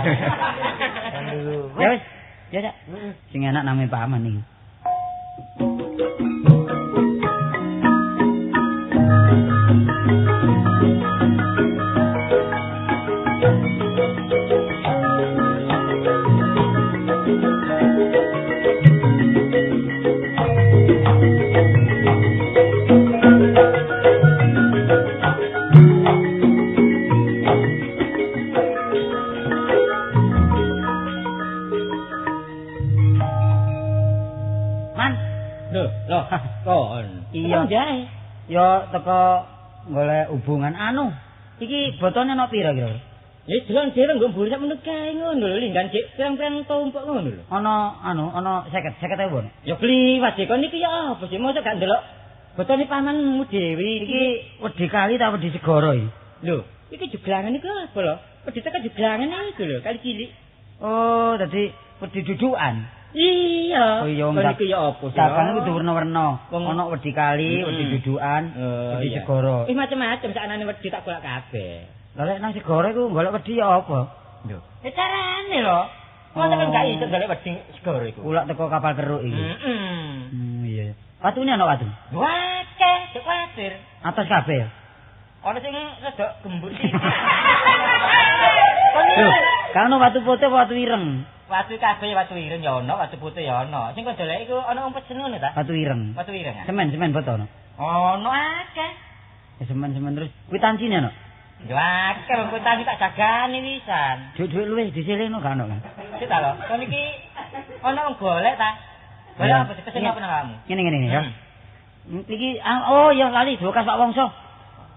Ya wis. Ya Cak. Sing enak name paman iki. Iya. Ya teko golek hubungan iki botone ana pira kira? Ya jelon-jelon nggo mburi sak meneh kae ngono lho, linggan cek pirang-pirang tumpuk ngono lho. Ana 50.000. Ya kliwat kon niki ya apa sih mosok gak ndelok botone pamanmu dhewe iki wedi kali ta wedi segara iki? Lho, iki juglangan iku apa lho? Wedi teka juglangan iku lho, kali cilik. Oh, dadi wedi dudukan. Iya. Oh iya kon niki ya apa sih? Dagange kudu werna-werna. Ana wedi kali, wedi dudukan, wedi segara. Macam-macam saknane wedi tak golek kabeh. Lah lek nang segara iku golek wedi ya apa? Lho, carane lho. Kok tekan gak iso golek wedi segara iku. Ulak teko kapal keruk iki. Iya. Watune ana watu. Wakeh, cek kuwatir. Atas kabeh ya. Ana sing rada gembur sithik. Lho, kan watu putih apa watu ireng? Watu kabeh watu ireng ya ana, watu putih ya ana. Sing kok dolek iku ana umpet ngono ta? Watu ireng. Watu ireng. Semen boto ana. Ono akeh. Ya semen terus kwitansinya ana. Ya akeh wong kwitansi tak jagani wisan. Duit luwih disilihno gak ana kan? Sik ta lho, kon iki ana wong golek ta? Golek apa pesen apa nang kamu? Ngene ya. Iki oh ya lali bekas Pak Wongso.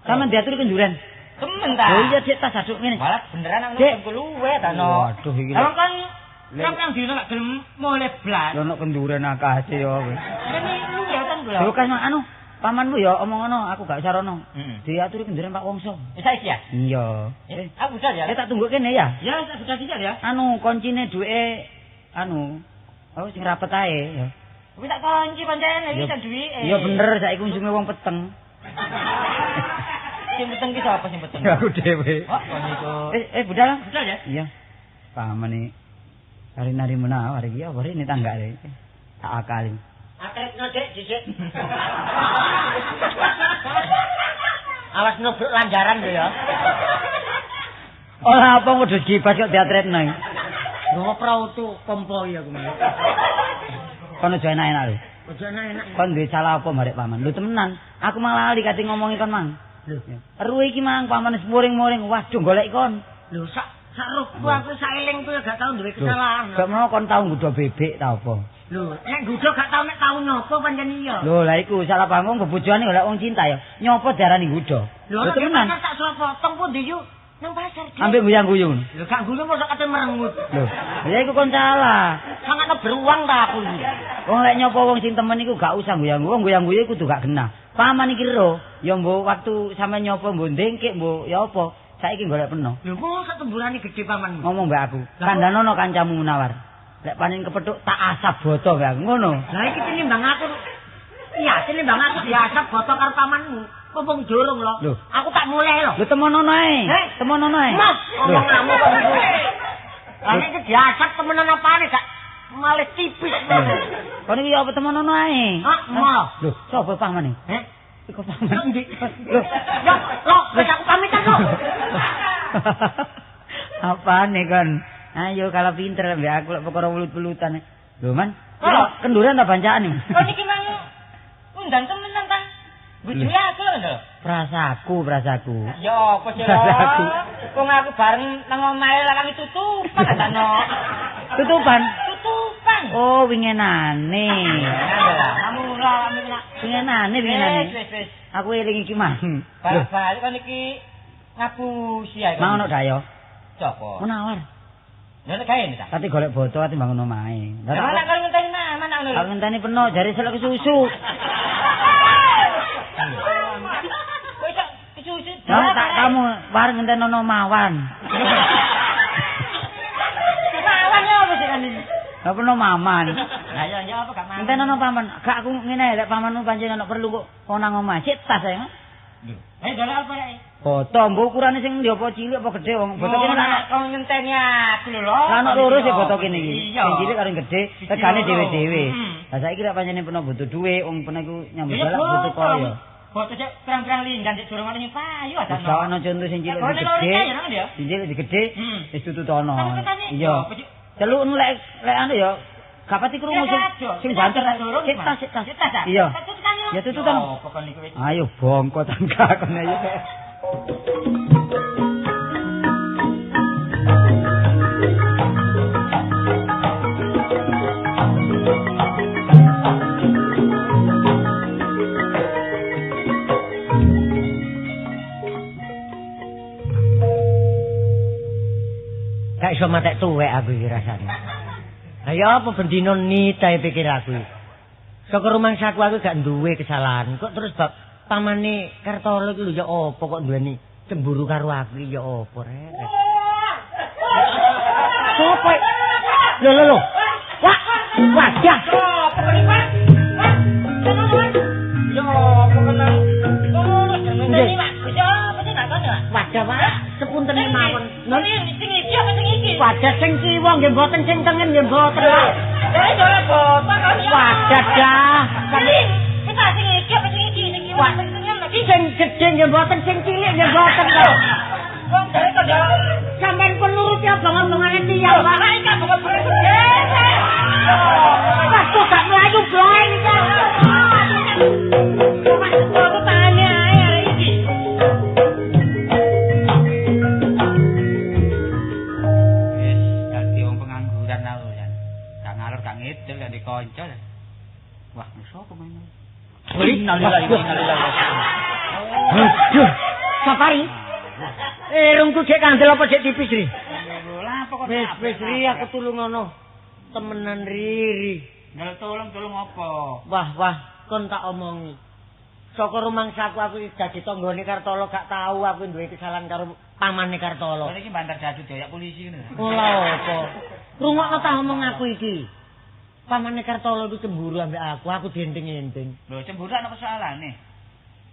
Sampeyan diatur kenduren. Temen ta? Oh iya cek tas aduk ngene. Malah beneran nang nang luwe ta no. Waduh iki. Lah kan yang dino gak gelem mulai blas. Lah nek kenduren akeh ya. Ini luwe kan lho. Bekas anu pamanmu ya omong ngono, aku gak sarono. Diaturi kenduren Pak Wongso. Saiki ya? Iya. Aku budal ya. Tak tunggu kene ya. Ya, tak budal dhisik ya. Anu kuncine duweke oh sing rapet ae ya. Wis tak kunci pancen iki sak duwike. Iya bener saiki kunjunge wong peteng. Sing peteng ki sapa sing peteng? Aku dhewe. Oh, niku. Budal. Budal ya? Iya. Paman iki hari-hari menawar iki apa ini tanggane. Tak akali. Akretno Dik dhisik. Awas nubruk lanjaran lho ya. Ora apa kudu gibas kok diatretno iki. Lho prautu kompoi aku mau. Kono aja enak-enak lho. Aja enak. Kon duwe salah apa marek paman? Lho temenan, aku malah lali kate ngomongi kon mang. Lho, Ruwe iki mang paman muring-muring, waduh golek kon. Lho sak ruhku aku saeling tuh gak tau duwe kesalahan. Gak mau kon tau nggodho bebek ta apa? Lho, nek nggodho gak tau nek tau nyopo pancen iya. Lho, lah iku salah panggung kebojone golek wong cinta ya. Nyopo diarani nggodho. Lho temenan tak suruh potong pundi yuk nang pasar. Ambek guyang-guyung. Lho gak guyung kok kate merengut. Lho, ya iku kon salah. Sangat beruang ta aku iki. Wong lek nyopo wong sing temen iku gak usah guyang-guyung, guyang-guyung kudu gak genah. Paman iki ro, ya mbok waktu sampe nyopo mbok ndengkek mbok ya apa? Saiki golek peno. Lho kok temburane gedhe pamanmu. Ngomong mbak aku. Kandhanono kancamu Munawar. Lek panen kepethuk tak asap boto mbak aku ngono. Lah iki tinimbang aku. Iya, tinimbang aku diasap boto karo pamanmu. Popong jorong lho. Aku tak mulai lho. Lho temonono ae. Temonono ae. Mas, omong kok niku. Lah iki diasap temenan apane gak malih tipis lho. Kon iki apa temonono ae? Hah, lho, sapa pamane? Iku paman. Lho, wis aku pamitan lho. Apane kon? Ayo kalau pinter mbek aku lek perkara welut-welutan. Lho, Man. Kenduran ta bancaan iki? Oh niki mang undang temenan ta? Bujune aku lho. Prasaku. Ya apa sih lho? Wong aku bareng nang omahe lanang tutupan ta no. Tutupan. Oh, wingenane. Kamu ora wingenane. Wis. Aku eling iki mang. Bal-bal kon iki ngapusi ae. Mang ono dayo. Sopo? Munawar. Ya nek gawe ta. Tapi golek boto ati bangun omahe. Lah kan ngenteni mana ngono. Aku ngenteni peno jare selek susu. tak kamu bareng ngentenono mawan. Mawan ya apa sih kan ini? Apa no maman? Lah ya apa gak mawan. Ngentenono paman. Gak aku ngene lek pamanmu pancen ana perlu kok nang omah. Sik tas ya. Dalah apa ya? Foto mbok ukurane sing ndi apa cilik apa gedhe wong foto kene anak kok ngenteni aku lho. Lah anak loro sih foto kene iki. Iya. Sing cilik karo gedhe regane dhewe-dhewe. Lah saiki lek pancene peno butuh dhuwit wong peno iku nyambut galak butuh koyo. Foto cek perang-perang linggan cek durung ana sing payu ada. Wis ana contoh sing cilik digedhe. Sing cilik digedhe wis tututono. Iya. Celuk lek anu ya gak pati krungu sing banter sik tas. Iya. Ya tututan. Ayo bongko tangga kene ya. Gak iso matek tuwek aku iki rasane. Ayo apa bendino nitae pikir aku. Saka rumangsaku aku gak duwe kesalahan. Kok terus bab pamane Kartolo iki lho ya apa kok duweni cemburu karo aku ya apa rek. Sopo? Lho. Wah, wajah. Wadah Pak, sepunten mawon. Nuli sing iki apa sing iki? Wadah sing kiwa nggih mboten sing tengen nggih mboten. Ora boten kok. Wadah dah. Kita sing iki apa sing iki? Sing kiwa sing tengen lagi. Sing gedhe nggih mboten sing cilik nggih mboten kok. Wong dhewe kok ya. Sampeyan pun nuruti abang-abangane tiyang Pak. Ora iki kok beres. Pas kok gak mlayu bloe iki. Kok tane ae iki. Ngidul kan dikonco. Wah, sapa main? Aduh, Sapari. Rungku dek kandel apa dek tipis ri? Lah apa kok Wis ri aku tulung ngono. Temenan riri. Ngal tolong apa? Wah, kon tak omongi. Saka rumangsaku aku iki dadi tanggane Kartolo gak tahu aku duwe kesalahan karo pamane Kartolo. Iki banter dadu doyak polisi ngono. Ora apa. Rungokno tak omong aku iki. Pamane Kartolo itu cemburu ambek aku dienting-enting. Lho, cemburu ana persoalane.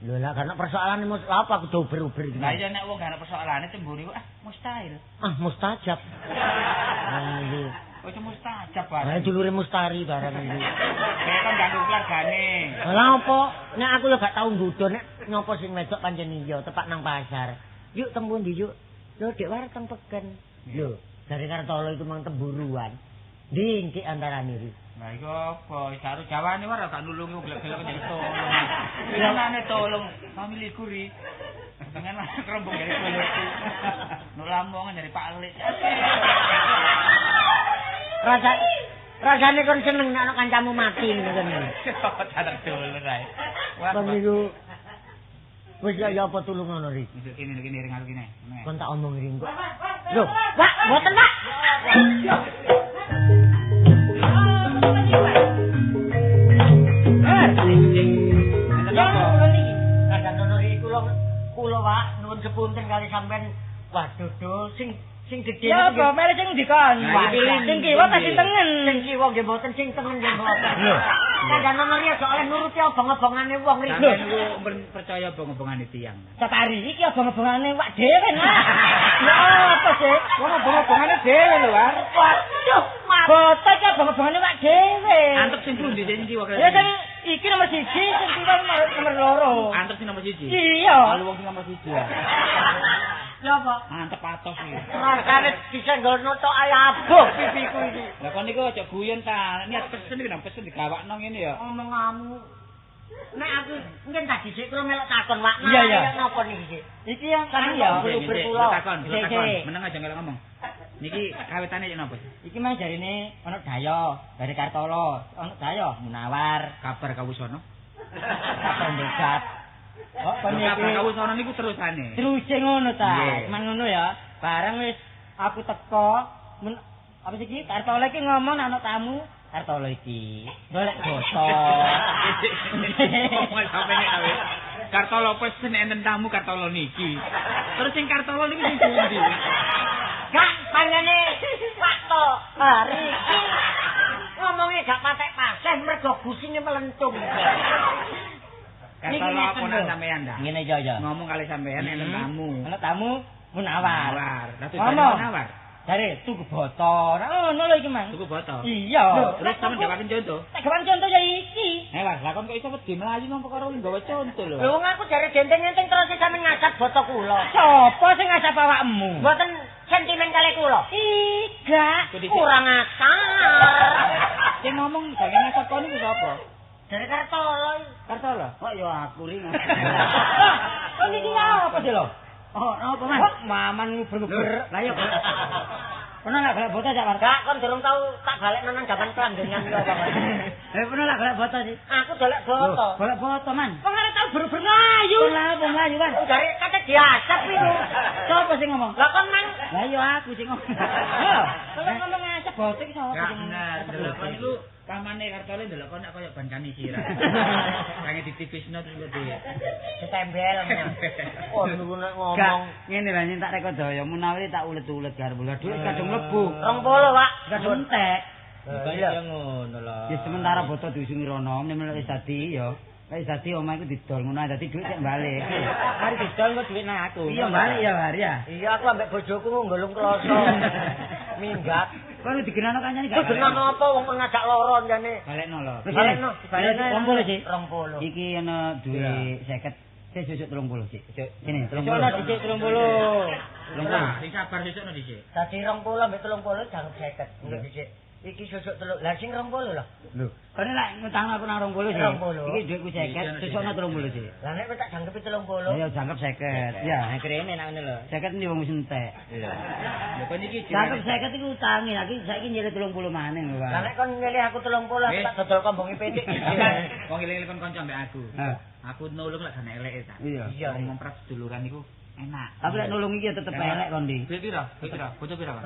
Lho lah karena persoalane apa aku dober-uber iki. Lah iya nek wong gak ana persoalane cemburu mustahil. Mustajab. Nah iki. Oh, itu mustajab Nah, bareng. dulure Mustari barang iki. Kayak kan ganggu keluargane. Lah apa? Nek aku lho gak tau nggodho nek nyopo sing wedok pancen iya tepak nang pasar. Yuk tembung ndi yuk. Lho dek wareg teng peken. Lho, dari Kartolo itu mang temburuan. Dingkik antarane iki. Lah iku apa? Karo jawane wae gak nulungi wong gelek-gelek jadi tolong. Pirane tolong familiku ri. Dengan kerombong dari keluarga. Nu lamongan dari Pak Alik. Rasane kon seneng nek ana kancamu mati ngono. Tadak dulur ae. Pemilu. Wis ya apa tulung ngono ri. Kene ring aku kene. Kon tak omong ring kok. Lho, Pak, mboten Pak. Kula Pak, nuwun sepunten kali sampean. Waduh, sing gedhe. Ya apa mere sing dikon. Sing kiwa pasti tengen. Sing kiwa nggih mboten, sing tengen nggih mboten. Lho, kadang-kadang ya soalnya nuruti obong-obongane wong ri. Lho, percaya obong-obongane tiyang. Sapari iki obong-obongane wak dhewe nah. Ya apa sih? Wong obong-obongane dhewe lho, War. Waduh, Foto iki obong-obongane wak dhewe. Antep sing pundi sing kiwa kaya. Ya sing iki nomor 1, sing kiwa nomor 2. Antep sing nomor 1. Iya. Kalau wong sing nomor 1 ya. ya apa? Antep atos iki. Rasane bisa nggono tok ae aboh pipiku iki. Lah kon niku aja guyon ta. Niat pesen iki nang pesen digawakno ngene ya. Omonganmu. Nek aku mungkin tadi sik kula melok takon Wak. Iya. Napa niki sik? Iki yang kan ya. Takon. Meneng aja ngelok ngomong. Niki kawitane yen napa? Iki mah jarine ana Dayo dari Kartolo, ana Dayo Munawar, Kabar kawusono. kapan dekat. Oh, Kabar paniki. kawusono niku terusane. Terus ngono ta. Nggih. Man ngono ya. Bareng wis aku teko apa sih iki Kartolo iki ngomong ana tamu Kartolo iki golek botol. Ngomong sampe nek awe. Kartolo pesen enten tamu Kartolo niki. Terus sing Kartolo niki sing pundi? Gak panjane waktu hari iki ngomongnya gak patek paseh mergo gusine melentung. Kartolo apa nang sampean dah? Ngene ya. Ngomong kali sampean enten tamu. Ana tamu munawar. Lah tujuane munawar. Dari tuku boto. Ngono lho iki, Mang. Tuku boto. Iya. Terus sampean gawaken conto. Tak gawan conto ya iki. Lah kon kok iso wedi mlayu nang perkara nggawa conto lho. Lho wong aku jare denteng-denteng terus sampeyan ngasap boto kula. Sopo sing ngasap awakmu? Mboten sentimen kali kula. Iga. Kurang asar. Sing ngomong gawe ngasap kon iku sapa? Dari Kartolo. Kartolo. Kok ya aku ring. Kok iki apa sih lho? Oh, apa Mas? Kok maman nguber-nguber. Lah ya. Pernah enggak golek bota jak, Mas? Gak kon durung tau tak balekno nang jaman kelanggengan iki apa. Pernah enggak golek bota sih? Aku golek boto. Golek bota, Man. Wong arep tau bermelayu. Lah, mlayu, Man. Jare kate diasap iku. Sopo sing ngomong? Lah kon nang Lah ya aku sing ngomong. Kalau ngomong ngasap boto iki sapa Gak sing bener, delok kon iku pamane Kartolo ndelok kon kaya ban kanisira. Kange ditipisno terus kok ditembel. Oh, niku nek ngomong Gak, ngene lah tak rekod daya menawi tak ulet-ulet garep. Lah dhuwit kadung mlebu. 20, Pak. Kadung entek. Kaya ngono lho. Ya sementara bota diusungi rono, nek wis dadi ya. Wis dadi omah iku didol ngono dadi dhuwit sik balik. Mari didol kok dhuwit nang aku. Iya balik ya, Bar ya. Iya, aku ambek bojoku nggolong kloso. Minggat. Kok digenano kancane Kok genah apa wong kon ngajak loro jane. balekno lho. Balekno, balekno. 20 sih. 20. Iki ana duwe 50. Sik sesuk 30 sik. Sini 30. Sono dicek 30. Lah, sing sabar sesukno dhisik. Dadi 20 ambek 30 jangan 50. Enggak dhisik. Iki sesuk 3. Lah sing 20 lho. Lho, kene lek ngutangno aku nang 20 sih. 20. Iki dhuwitku 50, sesukno 30 sih. Lah nek tak jangkepi 30. Ya jangkep 50. Ya, Nek krene nang ngene lho. 50 ndi wong wis entek. Iya. Lho kon iki Jangkep 50 iku utange, iki saiki nyilih 30 maneh lho, Lah Pak. nek kon milih aku 30 aku tak dodol kombongi petik. Wong eling-eling kon kanca ambek aku. Hah. Aku nulung lek gak eleke ta. Iya. Iya. Ngomong pras seduluran iku enak. Tapi lek nulung iki ya tetep elek kon ndi. Duit pira? Duit pira? Bojo pira, Pak?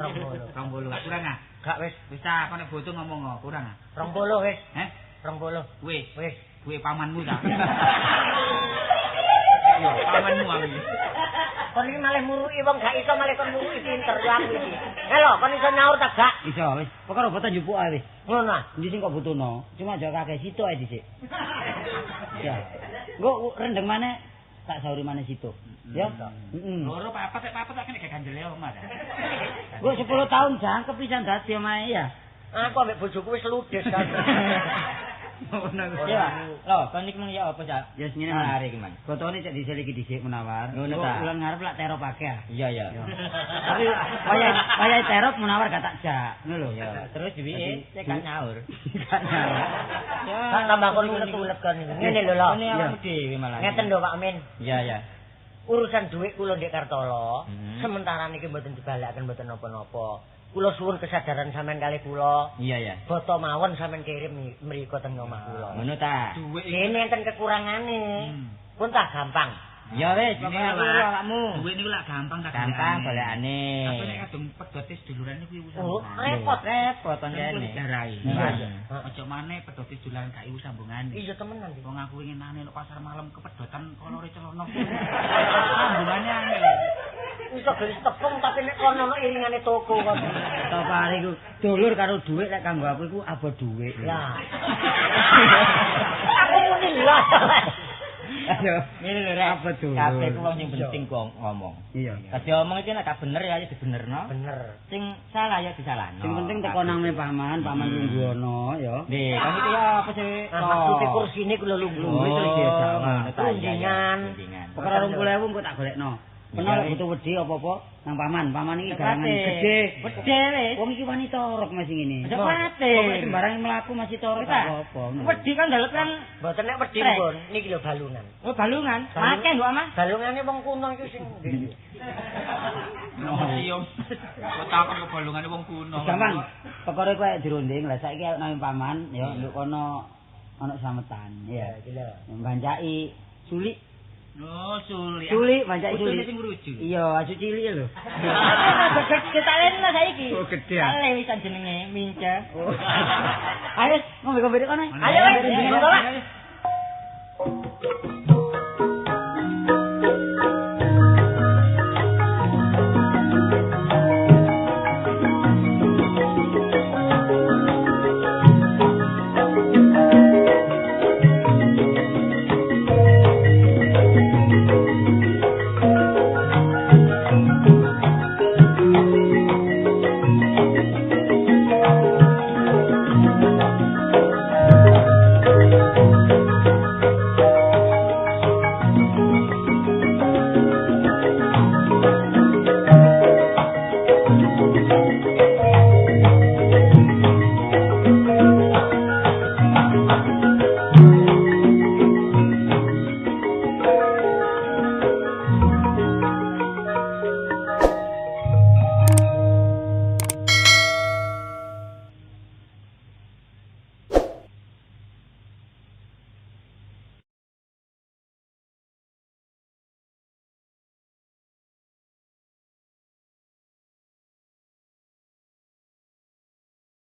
20. 20. Gak kurang ah? Gak wis Wis ta, kon nek bojo ngomong kok kurang ah? 20 wis. Heh? 20. Wis, Wis. duwe pamanmu ta. Yo, pamanmu aku. Kon iki malah muruki wong gak iso malah kon muruki pinter ya aku iki. Halo, kon iso nyaur tak gak? Iso wis. Pokoke boten njupuk ae wis. Ngono ah. Ndi sing kok butuhno? Cuma aja kakek sitok ae dhisik. Ya. Engko rendeng maneh tak sauri maneh sitok. Ya. Heeh. Loro papat tek papat tak kene gak gandele omah ta. Engko 10 tahun jangkep pisan dadi omahe ya. Aku ambek bojoku wis ludes kan. Ya, lho, kon iki mung ya apa, Cak? Ya ngene Menarik iki, Man. Fotone cek diseliki dhisik menawar. Ngono ta. Bulan ngarep lak terop akeh. Iya, ya. Tapi wayah terop menawar gak tak jak. Ngono lho. Ya, terus diwiki cek gak nyaur. Gak nyaur. Ya, Tak tambah kon ulet-ulet kan iki. Ngene lho lho. Ini awakmu dhewe malah. Ngeten lho Pak Amin. Iya, ya. Urusan duit kula ndek Kartolo, Hmm. sementara niki mboten dibalekaken mboten napa-napa. Kula suwun kesadaran sampean kali kula. Iya, ya. Foto mawon sampean kirim mriko teng omah kula. Ngono ta. Duit Kene enten kekurangane. Pun tak gampang. Ya wis, Ini pokoke lho, aku Pak. awakmu. Duit niku lak gampang tak Gampang golekane. golekane. Tapi nek kadung pedote seduluran niku iku Oh, sambungan. Repot Kan jane. kudu dijarai. Iya. Ojo maneh pedote seduluran gak iku sambungane. Iya temenan iki. Wong aku ingin nane nek pasar malam kepedotan kolore celana. Sambungane angel. Iso gelis tepung tapi nek kono ono iringane toko kok. Tau pare iku dulur karo dhuwit lek kanggo aku iku abo dhuwit. Lah. Aku muni lah. Ayo. Ngene lho, Rek. Apa dulur? Kabeh ku wong sing penting kok ngomong. Iya. Dadi omong iki nek gak bener ya dibenerno. Bener. Sing salah ya disalahno. Sing penting teko nang paman lungguh ana ya. Nggih, kan iki ya apa sih? Maksudnya kursine kula lungguh terus dia ngono ta. Rundingan. Perkara 20.000 engko tak golekno. Pernah lek butuh wedi apa-apa nang paman iki garangan gede. Gede wis. Wong iki wani torok masih ngene. Aja kuwatir. Kok sembarang mlaku masih torok Kita. apa-apa. Wedi kan dalem kan Mboten nek wedi Trek. pun niki lho balungan. oh balungan. Balungan. Akeh kok, Mas. Balungane wong kuno iku sing Museum. Kok takon kebalungane wong kuno. Gampang. Perkara kowe dirunding lah saiki arep nang paman ya nduk kono ana slametan ya. iki lho. Mbancaki sulik. Oh, sulit. Sulik mbancaki Kudune sulik. sing rujuk. Iya, asu cilik lho. Kita lain lah saiki. Oh, gede ah. Ale wisan jenenge mince. Ayo ngombe-ngombe kono. Ayo, Ngombe-ngombe ayo, kono. ayo.